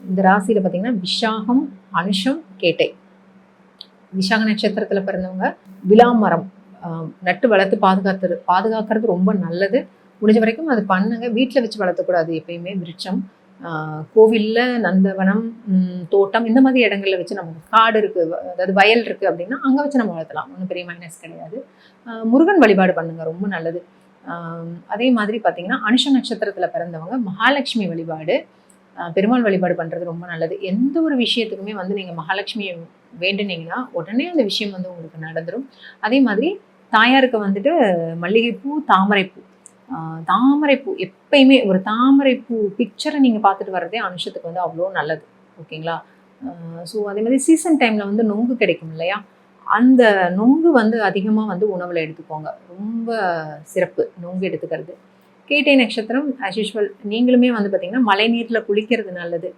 இந்த ராசியில் பார்த்தீங்கன்னா விஷாகம், அனுஷம், கேட்டை. விஷாக நட்சத்திரத்தில் பிறந்தவங்க விலாமரம் நட்டு வளர்த்து பாதுகாக்கிறது ரொம்ப நல்லது. முடிஞ்ச வரைக்கும் அது பண்ணுங்க. வீட்டில் வச்சு வளர்த்தக்கூடாது எப்பயுமே விருட்சம். கோவிலில், நந்தவனம், தோட்டம் இந்த மாதிரி இடங்கள்ல வச்சு நமக்கு காடு இருக்குது, அதாவது வயல் இருக்குது அப்படின்னா அங்கே வச்சு நம்ம வளர்த்தலாம். ஒன்றும் பெரிய மைனஸ் கிடையாது. முருகன் வழிபாடு பண்ணுங்க, ரொம்ப நல்லது. அதே மாதிரி பார்த்தீங்கன்னா அனுஷ நட்சத்திரத்தில் பிறந்தவங்க மகாலட்சுமி வழிபாடு, பெருமாள் வழிபாடு பண்ணுறது ரொம்ப நல்லது. எந்த ஒரு விஷயத்துக்குமே வந்து நீங்கள் மகாலட்சுமியை வேண்டுனீங்கன்னா உடனே அந்த விஷயம் வந்து உங்களுக்கு நடந்துடும். அதே மாதிரி தாயாருக்கு வந்துட்டு மல்லிகைப்பூ, தாமரைப்பூ, தாமரைப்பூ எப்பயுமே ஒரு தாமரைப்பூ பிக்சரை நீங்கள் பார்த்துட்டு வர்றதே அனுஷத்துக்கு வந்து அவ்வளோ நல்லது. ஓகேங்களா? ஸோ அதே மாதிரி சீசன் டைமில் வந்து நொங்கு கிடைக்கும் இல்லையா, அந்த நொங்கு வந்து அதிகமாக வந்து உணவில் எடுத்துக்கோங்க. ரொம்ப சிறப்பு நொங்கு எடுத்துக்கிறது. கேட்டை நட்சத்திரம் ஆஸ் யூஷுவல் நீங்களுமே வந்து பார்த்தீங்கன்னா மழை நீரில் குளிக்கிறது நல்லது.